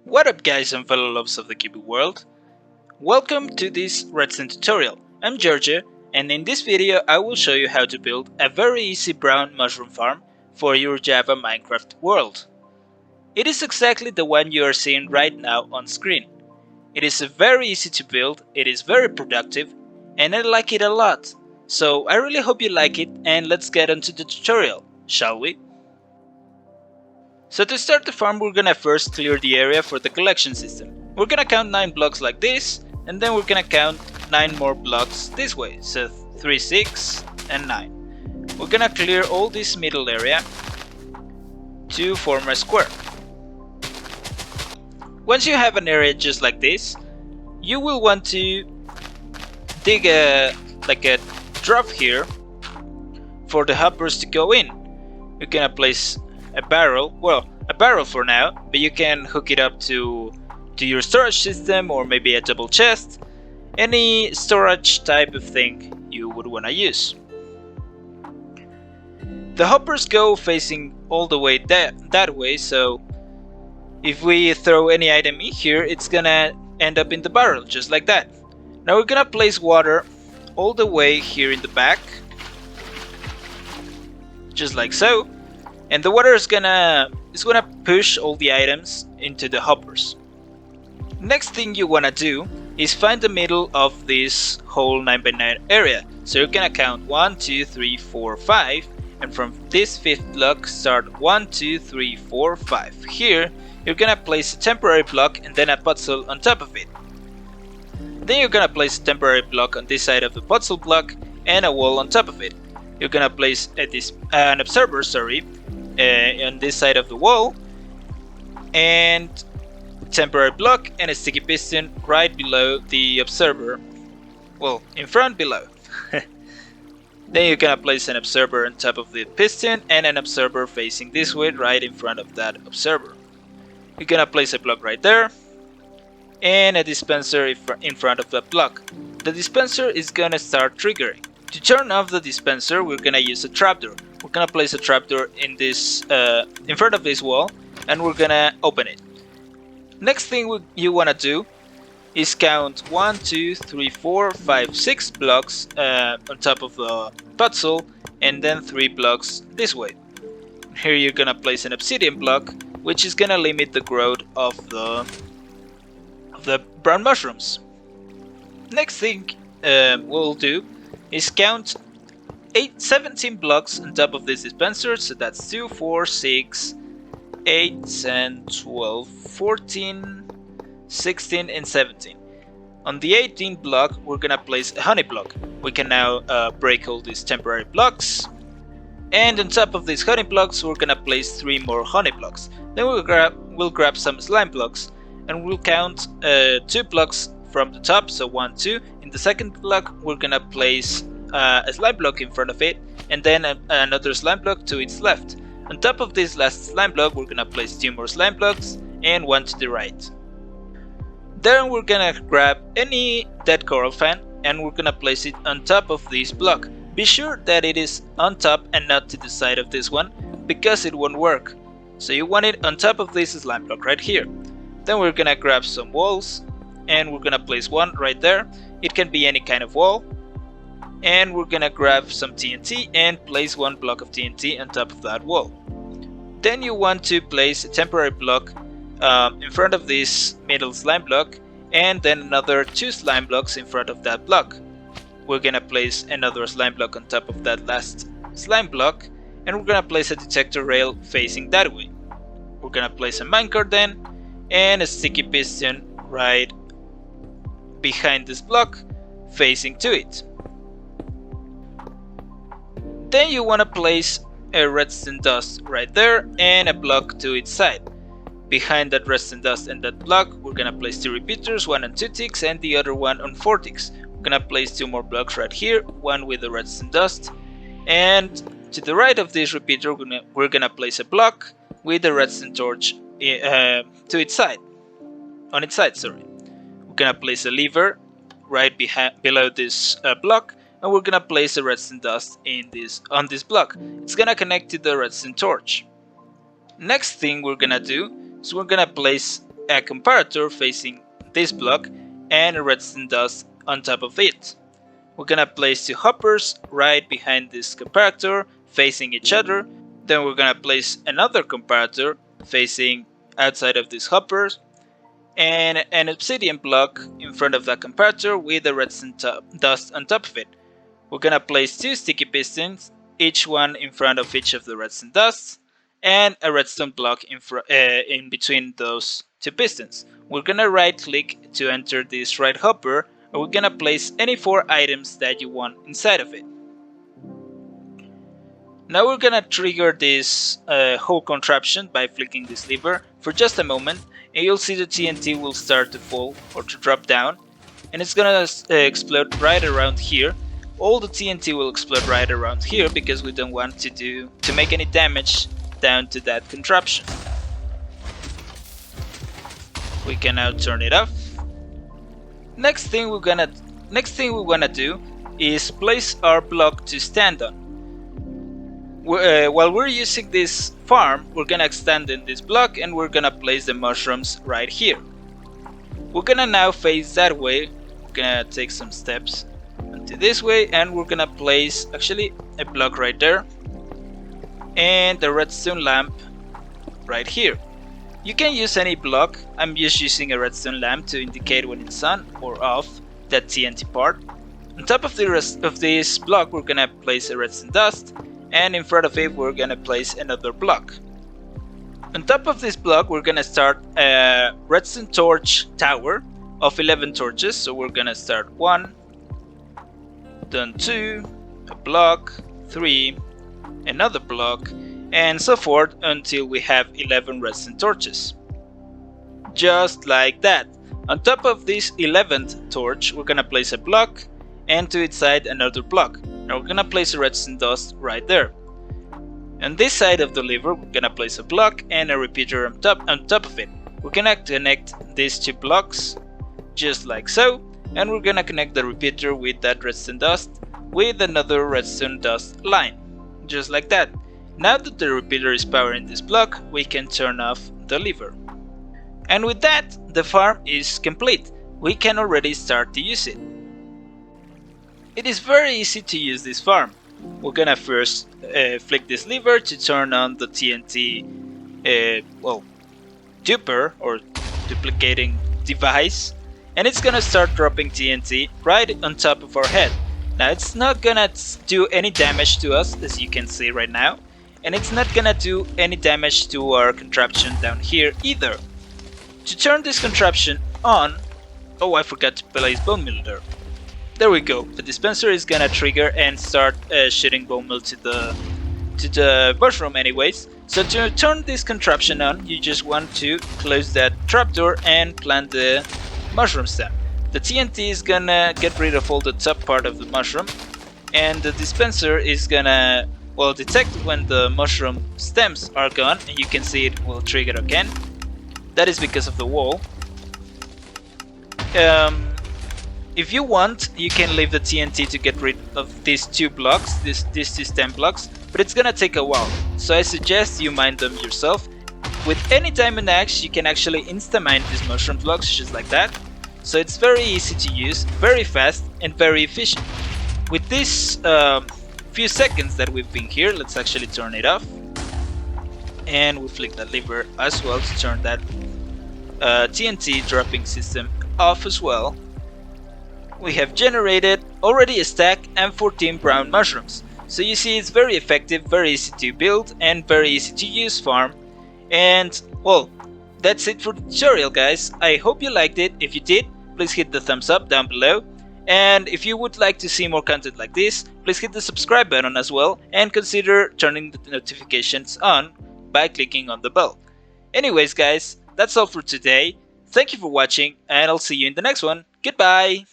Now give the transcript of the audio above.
What up guys and fellow lovers of the cubic world? Welcome to this Redstone tutorial. I'm Giorgio, and in this video I will show you how to build a very easy brown mushroom farm for your Java Minecraft world. It is exactly the one you are seeing right now on screen. It is very easy to build, it is very productive, and I like it a lot. So I really hope you like it, and let's get into the tutorial, shall we? So to start the farm, we're gonna first clear the area for the collection system. We're gonna count 9 blocks like this, and then we're gonna count 9 more blocks this way, so 3, 6, and 9. We're gonna clear all this middle area to form a square. Once you have an area just like this, you will want to dig a trough here for the hoppers to go in. You're gonna place a barrel for now, but you can hook it up to your storage system or maybe a double chest, any storage type of thing you would want to use. The hoppers go facing all the way that way, so if we throw any item in here, it's gonna end up in the barrel just like that. Now we're gonna place water all the way here in the back, just like so. And the water is gonna push all the items into the hoppers. Next thing you wanna do is find the middle of this whole 9x9 area. So you're gonna count 1, 2, 3, 4, 5, and from this 5th block start 1, 2, 3, 4, 5. Here you're gonna place a temporary block and then a Podzol on top of it. Then you're gonna place a temporary block on this side of the Podzol block and a wall on top of it. You're gonna place an observer, on this side of the wall, and temporary block and a sticky piston right below the observer, well, in front below. Then you're gonna place an observer on top of the piston and an observer facing this way right in front of that observer. You're gonna place a block right there and a dispenser in front of that block. The dispenser is gonna start triggering. To turn off the dispenser, we're gonna use a trapdoor. We're gonna place a trapdoor in front of this wall, and we're gonna open it. Next thing you wanna do is count 1, 2, 3, 4, 5, 6 blocks on top of the Podzol, and then 3 blocks this way. Here you're gonna place an obsidian block, which is gonna limit the growth of the brown mushrooms. Next thing we'll do is count 17 blocks on top of this dispenser, so that's 2, 4, 6, 8, and 12, 14, 16, and 17. On the 18th block, we're gonna place a honey block. We can now break all these temporary blocks, and on top of these honey blocks, we're gonna place 3 more honey blocks. Then we'll grab some slime blocks, and we'll count 2 blocks from the top, so 1, 2. In the second block, we're gonna place a slime block in front of it, and then another slime block to its left. On top of this last slime block, we're gonna place 2 more slime blocks and 1 to the right. Then we're gonna grab any dead coral fan and we're gonna place it on top of this block. Be sure that it is on top and not to the side of this one, because it won't work. So you want it on top of this slime block right here. Then we're gonna grab some walls and we're gonna place one right there. It can be any kind of wall. And we're gonna grab some TNT and place 1 block of TNT on top of that wall. Then you want to place a temporary block in front of this middle slime block, and then another 2 slime blocks in front of that block. We're gonna place another slime block on top of that last slime block, and we're gonna place a detector rail facing that way. We're gonna place a minecart then, and a sticky piston right behind this block facing to it. Then you want to place a redstone dust right there and a block to its side. Behind that redstone dust and that block, we're gonna place 2 repeaters, one on 2 ticks and the other one on 4 ticks. We're gonna place 2 more blocks right here, one with the redstone dust, and to the right of this repeater, we're gonna place a block with the redstone torch to its side. On its side, sorry. We're gonna place a lever right below this block, and we're gonna place a redstone dust on this block. It's gonna connect to the redstone torch. Next thing we're gonna do is we're gonna place a comparator facing this block and a redstone dust on top of it. We're gonna place 2 hoppers right behind this comparator facing each other. Then we're gonna place another comparator facing outside of these hoppers and an obsidian block in front of that comparator with a redstone dust on top of it. We're gonna place 2 sticky pistons, each one in front of each of the redstone dusts, and a redstone block in between those 2 pistons. We're gonna right click to enter this right hopper, and we're gonna place any 4 items that you want inside of it. Now we're gonna trigger this whole contraption by flicking this lever for just a moment, and you'll see the TNT will start to fall or to drop down, and it's gonna explode right around here. All the TNT will explode right around here because we don't want to make any damage down to that contraption. We can now turn it off. Next thing we wanna do is place our block to stand on. While we're using this farm, we're gonna extend in this block and we're gonna place the mushrooms right here. We're gonna now face that way. We're gonna take some steps into this way and we're gonna place actually a block right there and the redstone lamp right here. You can use any block. I'm just using a redstone lamp to indicate when it's on or off that TNT part. On top of the rest of this block we're gonna place a redstone dust, and in front of it we're gonna place another block. On top of this block we're gonna start a redstone torch tower of 11 torches. So we're gonna start 1, then 2, a block, 3, another block, and so forth until we have 11 redstone torches. Just like that. On top of this 11th torch we're gonna place a block, and to its side another block. Now we're gonna place a redstone dust right there. On this side of the lever we're gonna place a block and a repeater on top of it. We're gonna connect these 2 blocks just like so, and we're gonna connect the repeater with that redstone dust with another redstone dust line, just like that. Now that the repeater is powering this block, we can turn off the lever. And with that, the farm is complete. We can already start to use it. It is very easy to use this farm. We're gonna first flick this lever to turn on the TNT duper or duplicating device, and it's gonna start dropping TNT right on top of our head. Now it's not gonna do any damage to us, as you can see right now, and it's not gonna do any damage to our contraption down here either. To turn this contraption on, oh, I forgot to place bone meal there. There we go. The dispenser is gonna trigger and start shooting bone meal to the mushroom anyways. So to turn this contraption on, you just want to close that trapdoor and plant the mushroom stem. The TNT is gonna get rid of all the top part of the mushroom, and the dispenser is gonna detect when the mushroom stems are gone, and you can see it will trigger again. That is because of the wall. If you want, you can leave the TNT to get rid of these 2 blocks, these 2 stem blocks, but it's gonna take a while, so I suggest you mine them yourself. With any diamond axe you can actually insta-mine these mushroom blocks just like that, so it's very easy to use, very fast and very efficient. With this few seconds that we've been here, let's actually turn it off, and we flick that lever as well to turn that TNT dropping system off as well. We have generated already a stack and 14 brown mushrooms. So you see, it's very effective, very easy to build, and very easy to use farm. And well, that's it for the tutorial, guys. I hope you liked it. If you did, please hit the thumbs up down below. And if you would like to see more content like this, please hit the subscribe button as well, and consider turning the notifications on by clicking on the bell. Anyways guys, that's all for today. Thank you for watching, and I'll see you in the next one. Goodbye!